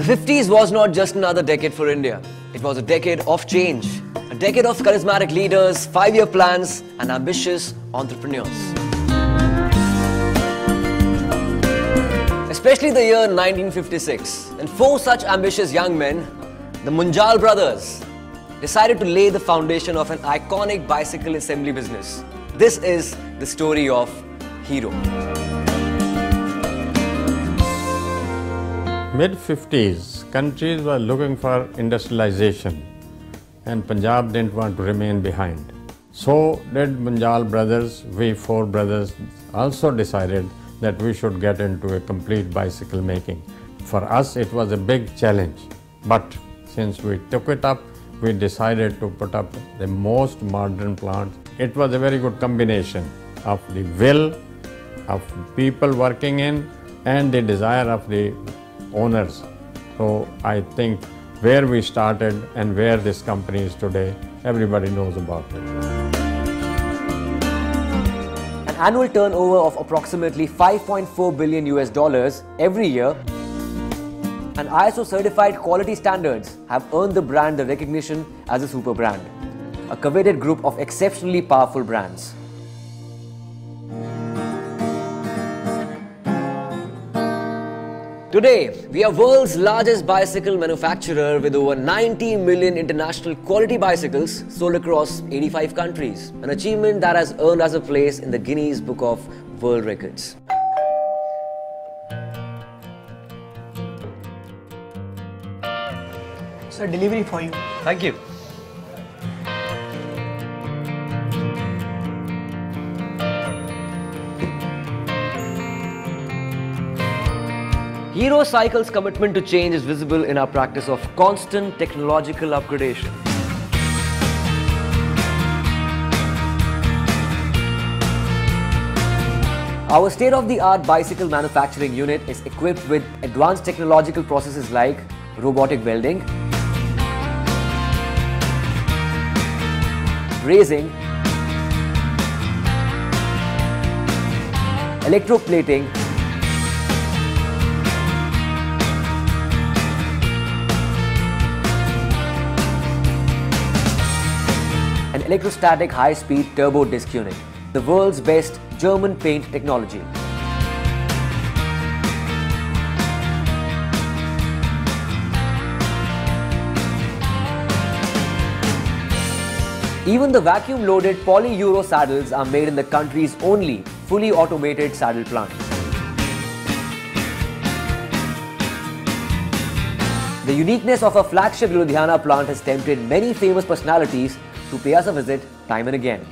The 50s was not just another decade for India. It was a decade of change. A decade of charismatic leaders, 5-year plans and ambitious entrepreneurs. Especially the year 1956, when 4 such ambitious young men, the Munjal brothers, decided to lay the foundation of an iconic bicycle assembly business. This is the story of Hero. Mid-50s, countries were looking for industrialization and Punjab didn't want to remain behind. So did Munjal brothers. We 4 brothers also decided that we should get into a complete bicycle making. For us it was a big challenge, but since we took it up, we decided to put up the most modern plant. It was a very good combination of the will of people working in and the desire of the owners. So I think where we started and where this company is today, everybody knows about it. An annual turnover of approximately $5.4 billion every year, and ISO certified quality standards have earned the brand the recognition as a super brand, a coveted group of exceptionally powerful brands. Today, we are world's largest bicycle manufacturer with over 90 million international quality bicycles sold across 85 countries, an achievement that has earned us a place in the Guinness Book of World Records. Sir, delivery for you. Thank you. Hero Cycle's commitment to change is visible in our practice of constant technological upgradation. Our state-of-the-art bicycle manufacturing unit is equipped with advanced technological processes like robotic welding, brazing, electroplating, and electrostatic high-speed turbo disc unit, the world's best German paint technology. Even the vacuum-loaded poly-Euro saddles are made in the country's only fully automated saddle plant. The uniqueness of our flagship Ludhiana plant has tempted many famous personalities to pay us a visit time and again.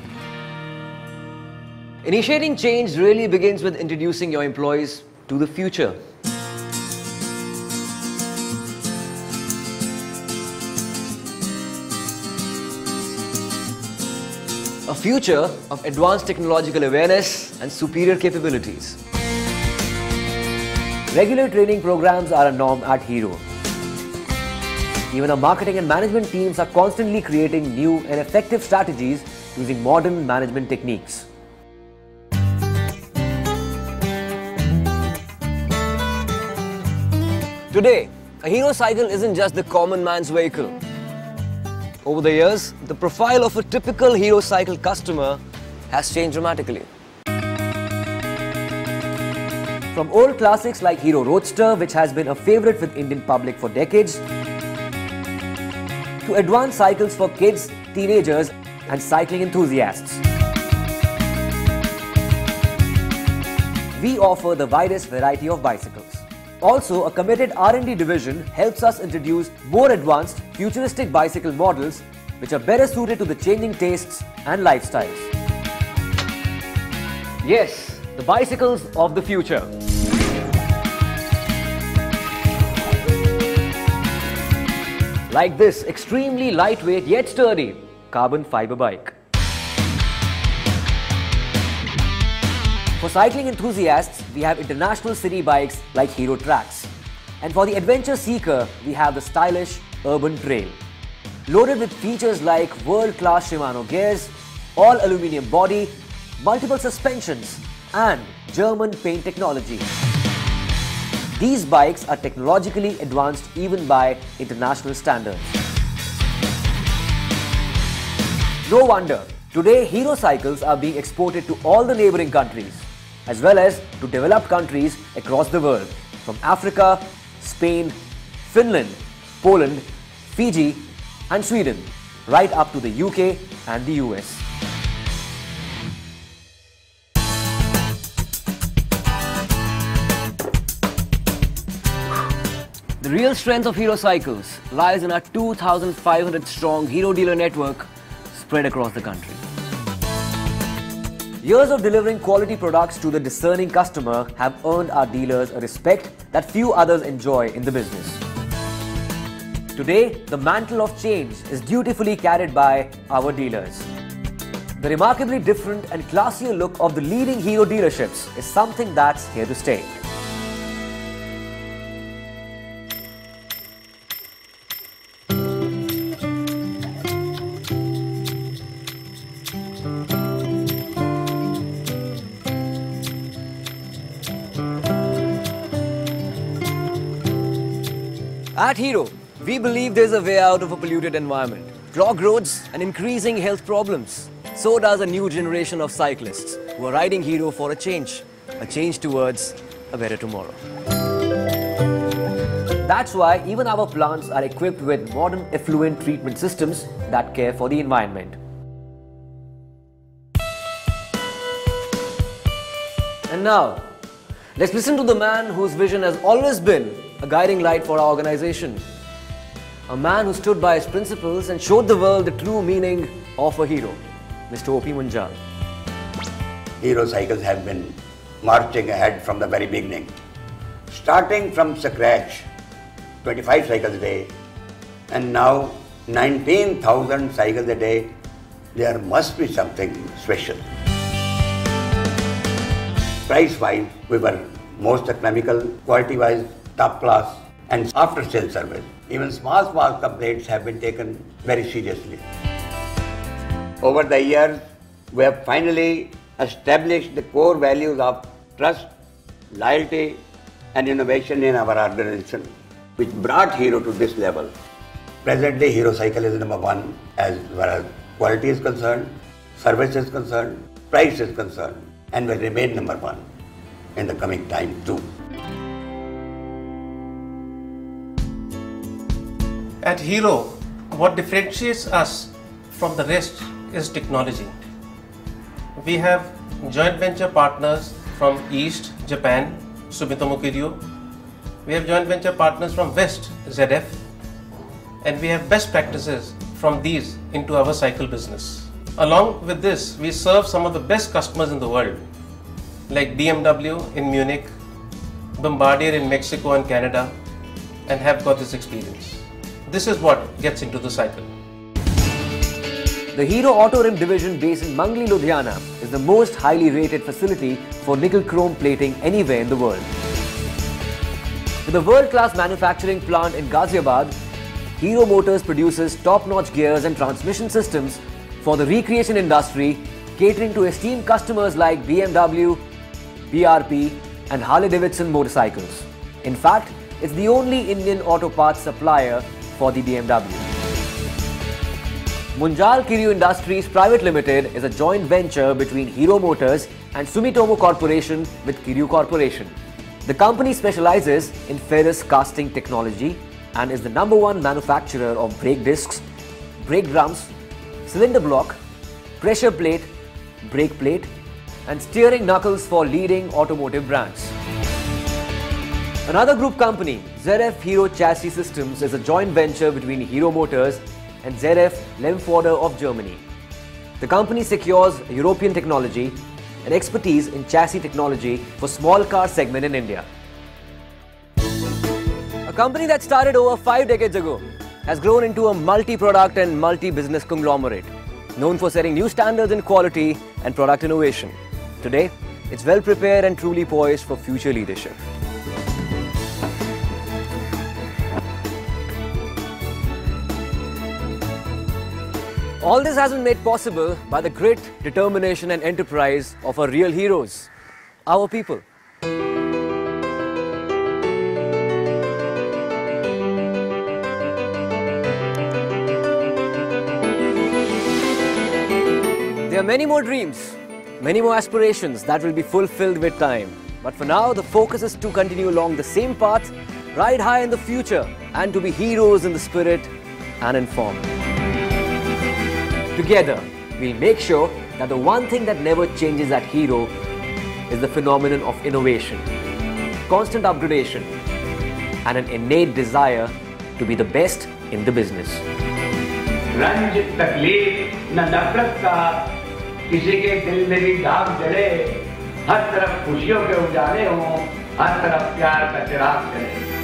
Initiating change really begins with introducing your employees to the future. A future of advanced technological awareness and superior capabilities. Regular training programs are a norm at Hero. Even our marketing and management teams are constantly creating new and effective strategies using modern management techniques. Today, a Hero Cycle isn't just the common man's vehicle. Over the years, the profile of a typical Hero Cycle customer has changed dramatically. From old classics like Hero Roadster, which has been a favorite with Indian public for decades, to advanced cycles for kids, teenagers and cycling enthusiasts. We offer the widest variety of bicycles. Also, a committed R&D division helps us introduce more advanced, futuristic bicycle models which are better suited to the changing tastes and lifestyles. Yes, the bicycles of the future. Like this extremely lightweight yet sturdy carbon fiber bike. For cycling enthusiasts, we have international city bikes like Hero Trax. And for the adventure seeker, we have the stylish Urban Trail. Loaded with features like world-class Shimano gears, all aluminium body, multiple suspensions and German paint technology. These bikes are technologically advanced even by international standards. No wonder, today Hero cycles are being exported to all the neighboring countries, as well as to developed countries across the world, from Africa, Spain, Finland, Poland, Fiji and Sweden, right up to the UK and the US. The real strength of Hero Cycles lies in our 2,500 strong Hero dealer network spread across the country. Years of delivering quality products to the discerning customer have earned our dealers a respect that few others enjoy in the business. Today, the mantle of change is dutifully carried by our dealers. The remarkably different and classier look of the leading Hero dealerships is something that's here to stay. At Hero, we believe there's a way out of a polluted environment, clogged roads and increasing health problems. So does a new generation of cyclists who are riding Hero for a change towards a better tomorrow. That's why even our plants are equipped with modern effluent treatment systems that care for the environment. And now, let's listen to the man whose vision has always been a guiding light for our organization. A man who stood by his principles and showed the world the true meaning of a hero, Mr. O.P. Munjal. Hero Cycles have been marching ahead from the very beginning. Starting from scratch, 25 cycles a day, and now 19,000 cycles a day, there must be something special. Price-wise, we were most economical, quality-wise, top class, and after-sales service. Even small complaints have been taken very seriously. Over the years, we have finally established the core values of trust, loyalty, and innovation in our organization, which brought Hero to this level. Presently, Hero Cycle is number one as far as quality is concerned, service is concerned, price is concerned, and will remain number one in the coming time too. At Hero, what differentiates us from the rest is technology. We have joint venture partners from East, Japan, Sumitomo Kiryu. We have joint venture partners from West, ZF. And we have best practices from these into our cycle business. Along with this, we serve some of the best customers in the world, like BMW in Munich, Bombardier in Mexico and Canada, and have got this experience. This is what gets into the cycle. The Hero Auto Rim division based in Mangli, Ludhiana is the most highly rated facility for nickel chrome plating anywhere in the world. With a world-class manufacturing plant in Ghaziabad, Hero Motors produces top-notch gears and transmission systems for the recreation industry, catering to esteemed customers like BMW, BRP and Harley-Davidson motorcycles. In fact, it's the only Indian auto parts supplier for the BMW. Munjal Kiryu Industries Private Limited is a joint venture between Hero Motors and Sumitomo Corporation with Kiryu Corporation. The company specializes in ferrous casting technology and is the #1 manufacturer of brake discs, brake drums, cylinder block, pressure plate, brake plate, and steering knuckles for leading automotive brands. Another group company, ZF Hero Chassis Systems, is a joint venture between Hero Motors and ZF Lemforder of Germany. The company secures European technology and expertise in chassis technology for small car segment in India. A company that started over 5 decades ago has grown into a multi-product and multi-business conglomerate, known for setting new standards in quality and product innovation. Today, it's well prepared and truly poised for future leadership. All this has been made possible by the grit, determination and enterprise of our real heroes, our people. many more dreams, many more aspirations that will be fulfilled with time. But for now, the focus is to continue along the same path, ride high in the future, and to be heroes in the spirit and in form. Together, we'll make sure that the one thing that never changes at Hero is the phenomenon of innovation, constant upgradation, and an innate desire to be the best in the business. रंज तकलीफ न नफरत का किसी के दिल में भी दाग जले, हर तरफ खुशियों के उजाले हों, हर तरफ प्यार का चिराग जले।